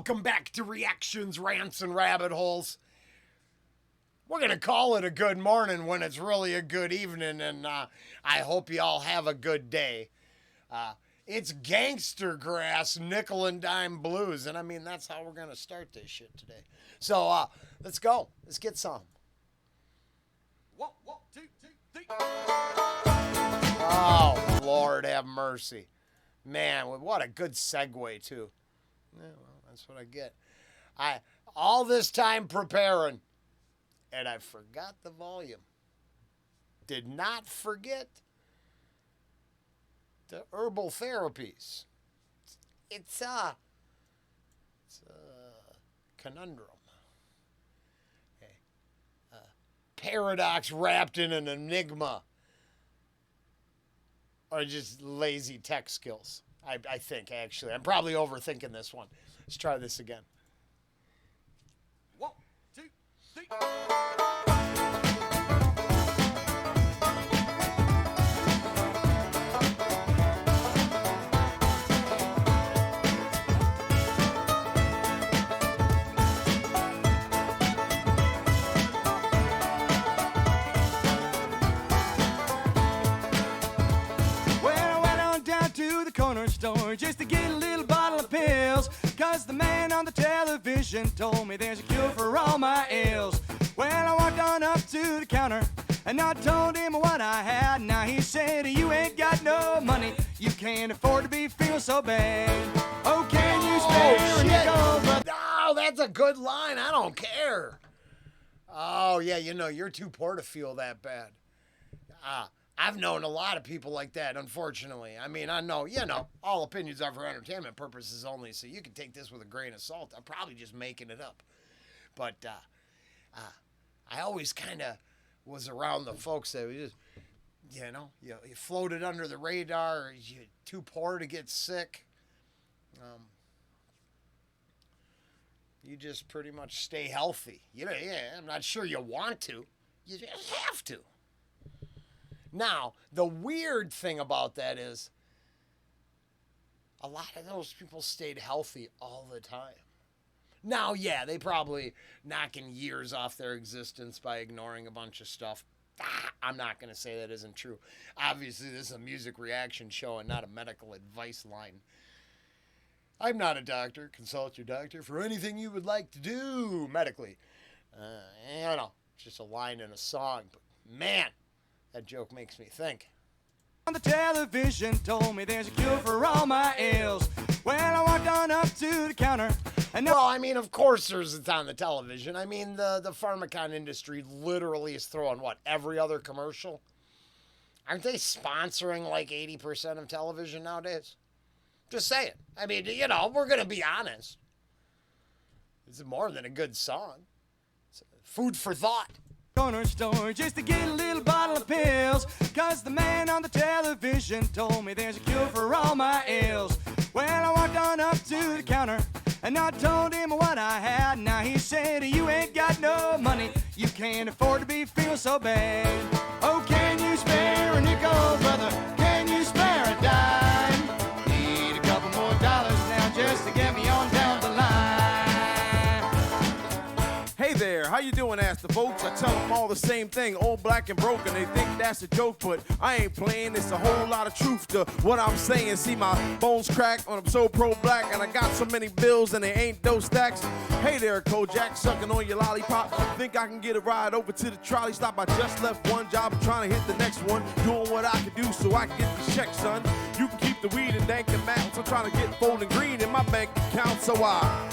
Welcome back to Reactions, Rants, and Rabbit Holes. We're going to call it a good morning when it's really a good evening, and I hope you all have a good day. It's Gangstagrass, nickel and dime blues, and I mean, that's how we're going to start this shit today. So, let's go. Let's get some. 1, 2, 3. Oh, Lord have mercy. Man, what a good segue, too. Yeah, well, that's what I get. All this time preparing, and I forgot the volume. Did not forget the herbal therapies. It's a conundrum. A paradox wrapped in an enigma. Or just lazy tech skills. I think, actually. I'm probably overthinking this one. Let's try this again. 1, 2, 3. Corner store just to get a little bottle of pills, 'cause the man on the television told me there's a cure for all my ills. Well, I walked on up to the counter and I told him what I had. Now he said, you ain't got no money, you can't afford to be feeling so bad. Oh, can you spare a nickel, brother? No, that's a good line. I don't care. Oh, yeah, you're too poor to feel that bad. I've known a lot of people like that, unfortunately. I mean, I know, all opinions are for entertainment purposes only, so you can take this with a grain of salt. I'm probably just making it up. But I always kind of was around the folks that were just, you floated under the radar, you're too poor to get sick. You just pretty much stay healthy. I'm not sure you want to. You just have to. Now, the weird thing about that is a lot of those people stayed healthy all the time. Now, yeah, they probably knocking years off their existence by ignoring a bunch of stuff. I'm not going to say that isn't true. Obviously, this is a music reaction show and not a medical advice line. I'm not a doctor. Consult your doctor for anything you would like to do medically. Just a line in a song. But, man, that joke makes me think. On the television told me there's a cure for all my ills. Well, I walked on up to the counter and well, I mean, of course it's on the television. I mean, the pharmacon industry literally is throwing, every other commercial? Aren't they sponsoring like 80% of television nowadays? Just saying. I mean, we're going to be honest. It's more than a good song. It's food for thought. Corner store just to get a little bottle of pills, 'cause the man on the television told me there's a cure for all my ills. Well, I walked on up to the counter and I told him what I had. Now he said, you ain't got no money, you can't afford to be feeling so bad. Oh, can you spare a nickel, brother? Can you spare a dime? Need a couple more dollars now just to get me on down the line. Hey there, how you doing, ask the folks? I tell them all the same thing, old, black, and broken. They think that's a joke, but I ain't playing. It's a whole lot of truth to what I'm saying. See, my bones crack when I'm so pro-black, and I got so many bills and they ain't those stacks. Hey there, Kojak, sucking on your lollipop. Think I can get a ride over to the trolley stop? I just left one job, I'm trying to hit the next one. Doing what I can do so I can get the check, son. You can keep the weed and dank and mounts. I'm trying to get folding green in my bank account, so I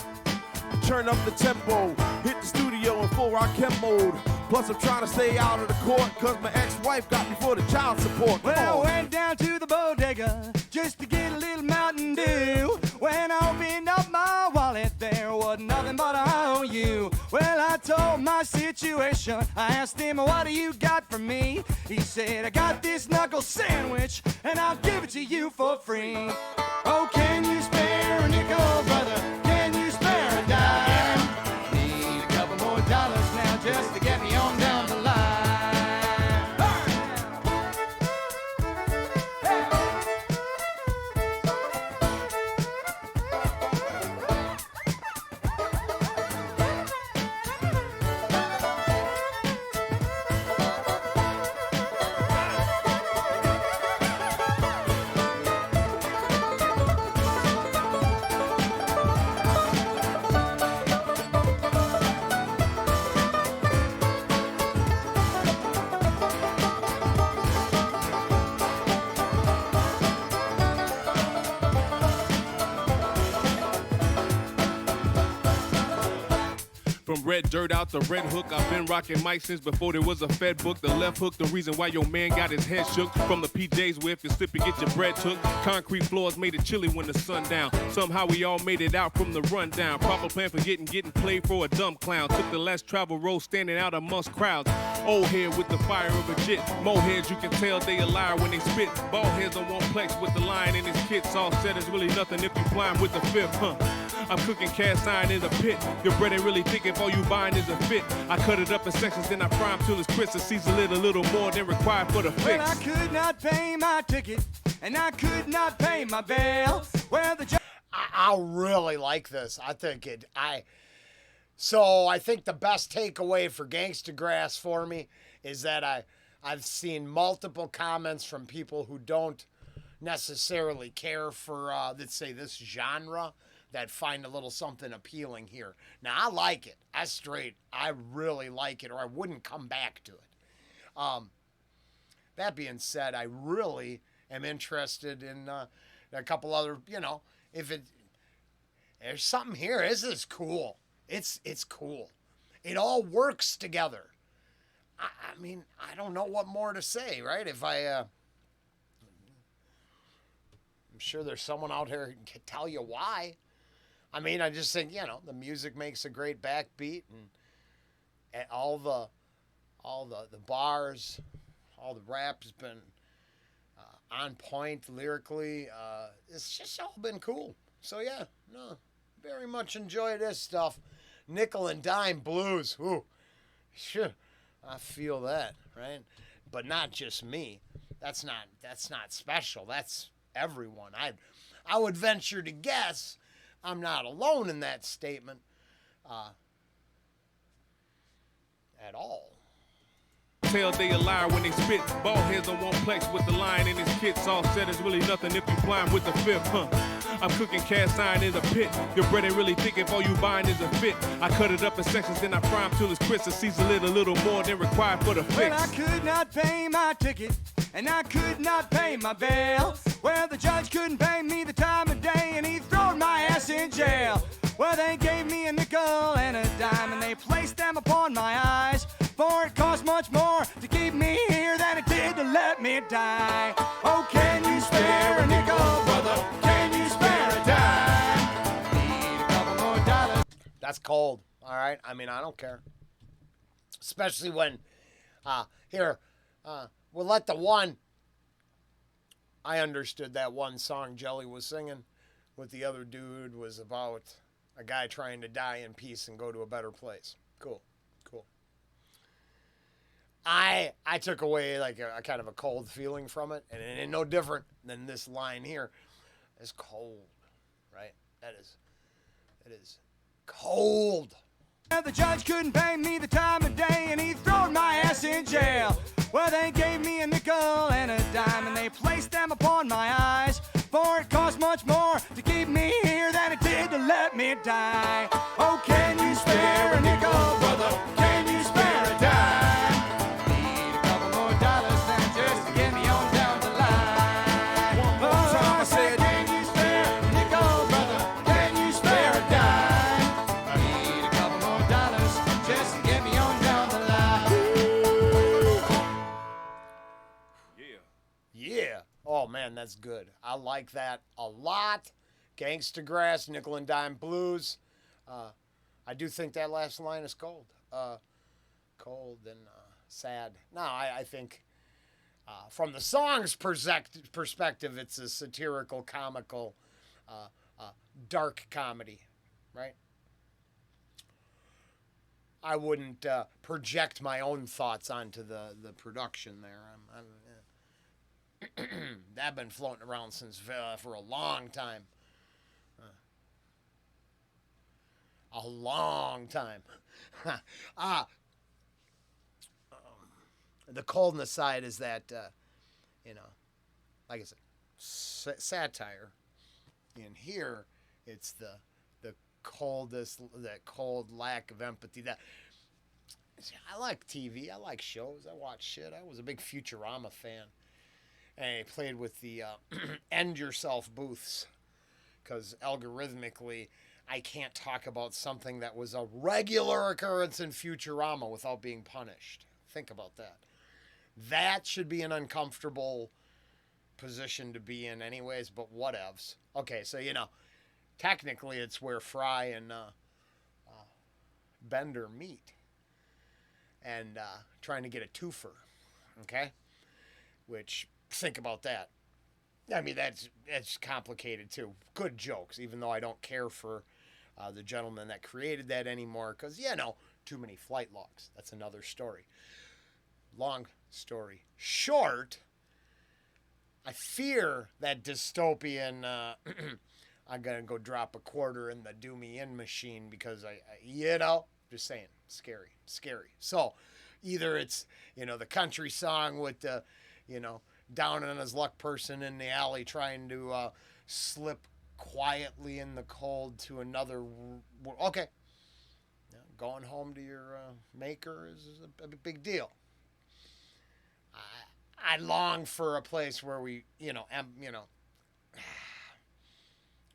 turn up the tempo, hit the studio in full Rakim mode. Plus I'm trying to stay out of the court, 'cause my ex-wife got me for the child support. Well, I went down to the bodega just to get a little Mountain Dew. When I opened up my wallet, there wasn't nothing but an IOU. Well, I told my situation, I asked him, what do you got for me? He said, I got this knuckle sandwich, and I'll give it to you for free. Oh, can you spare a nickel, brother? Can you spare a dime? Need a couple more dollars now just to get me on down the line. From red dirt out the red hook, I've been rocking mic since before there was a Fed book. The left hook, the reason why your man got his head shook. From the PJs where if you slip, you get your bread took. Concrete floors made it chilly when the sun down. Somehow we all made it out from the rundown. Proper plan for getting played for a dumb clown. Took the less traveled road standing out amongst crowds. Old head with the fire of a jit. Mo heads, you can tell they a liar when they spit. Bald heads on one plex with the lion in his kits. All said is really nothing if you climb with the fifth, huh? I'm cooking cast iron in the pit. Your bread ain't really thick if all you buying is a fit. I cut it up in sections, then I fry 'em till it's crisp. And season it a little more than required for the fix. Well, I could not pay my ticket, and I could not pay my bail. Well, the I really like this. I think So I think the best takeaway for Gangstagrass for me is that I've seen multiple comments from people who don't necessarily care for, let's say, this genre, that find a little something appealing here. Now, I like it. I really like it, or I wouldn't come back to it. That being said, I really am interested in a couple other, if there's something here. This is cool. It's cool. It all works together. I mean, I don't know what more to say, right? I'm sure there's someone out here who can tell you why. I mean, I just think, the music makes a great backbeat, and all the bars, all the rap has been on point lyrically. It's just all been cool. So yeah, very much enjoy this stuff. Nickel and dime blues. Ooh, sure, I feel that, right? But not just me. That's not special. That's everyone. I would venture to guess I'm not alone in that statement at all. Tell they a liar when they spit. Bald heads on one plex with the lion in his kits. All said is really nothing if you climb with the fifth, huh? I'm cooking cast iron in the pit. Your bread ain't really thick if all you buying is a fit. I cut it up in sections, then I fry 'em till it's crisp. And season it a little more than required for the fix. Well, I could not pay my ticket, and I could not pay my bail. Well, the judge couldn't pay me the time of day, and he thrown my ass in jail. Well, they gave me a nickel and a dime, and they placed them upon my eyes. For it cost much more to keep me here than it did to let me die. Oh, can you spare a nickel, brother? Can you spare a dime? Need a couple more dollars. That's cold, all right? I mean, I don't care. Especially when, we'll let the one, I understood that one song Jelly was singing with the other dude was about a guy trying to die in peace and go to a better place. Cool. I took away like a kind of a cold feeling from it, and it ain't no different than this line here. It's cold, right? It is cold. Well, the judge couldn't pay me the time of day, and he thrown my ass in jail. Well, they gave me a nickel and a dime, and they placed them upon my eyes. For it cost much more to keep me here than it did to let me die. Oh, can you spare a nickel, brother? Can you spare a dime? Need a couple more dollars than just to get me on down the line. One more time I said, can you spare a nickel, brother? Can you spare a dime? Need a couple more dollars just to get me on down the line. Yeah. Oh, man, that's good. I like that a lot. Gangstagrass, Nickel and Dime Blues. I do think that last line is cold. Cold and sad. No, I think from the song's perspective, it's a satirical, comical, dark comedy, right? I wouldn't project my own thoughts onto the production there. That's been floating around since for a long time. A long time. The coldness side is that, like I said, satire. In here, it's the coldest, that cold lack of empathy. That I like TV. I like shows. I watch shit. I was a big Futurama fan. And I played with the End Yourself booths because algorithmically I can't talk about something that was a regular occurrence in Futurama without being punished. Think about that. That should be an uncomfortable position to be in anyways, but whatevs. Okay, so, technically it's where Fry and Bender meet. And trying to get a twofer. Okay? Which, think about that. I mean, that's complicated too. Good jokes, even though I don't care for the gentleman that created that anymore, because, too many flight logs. That's another story. Long story short, I fear that dystopian, I'm going to go drop a quarter in the do me in machine because just saying, scary. So either it's, the country song with the, down on his luck person in the alley trying to slip quietly in the cold to another. Okay. Going home to your maker is a big deal. I long for a place where we,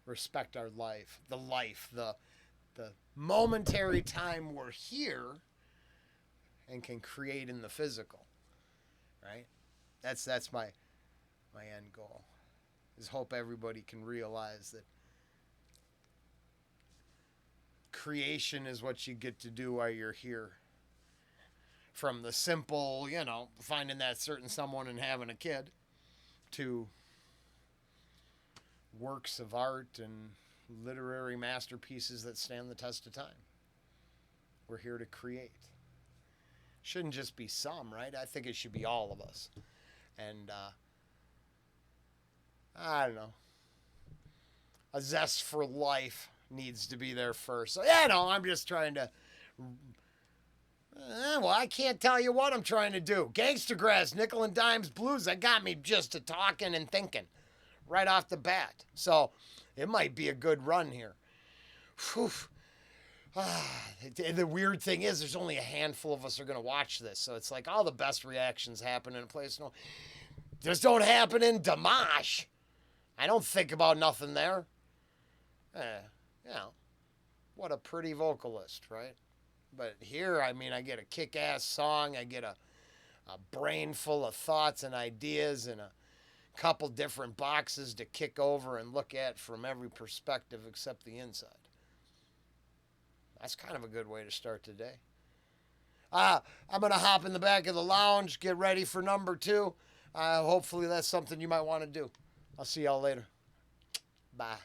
respect our life, the momentary time we're here and can create in the physical, right? That's my end goal. Is hope everybody can realize that creation is what you get to do while you're here. From the simple, finding that certain someone and having a kid, to works of art and literary masterpieces that stand the test of time. We're here to create. Shouldn't just be some, right? I think it should be all of us. And I don't know. A zest for life needs to be there first. So, I'm just trying to... well, I can't tell you what I'm trying to do. Gangstagrass, nickel and dimes blues, that got me just to talking and thinking right off the bat. So it might be a good run here. Whew. The weird thing is there's only a handful of us are going to watch this. So it's like all the best reactions happen in a place. No, just don't happen in Dimash. I don't think about nothing there. What a pretty vocalist, right? But here, I get a kick-ass song. I get a brain full of thoughts and ideas and a couple different boxes to kick over and look at from every perspective except the inside. That's kind of a good way to start today. I'm going to hop in the back of the lounge, get ready for number 2. Hopefully that's something you might want to do. I'll see y'all later. Bye.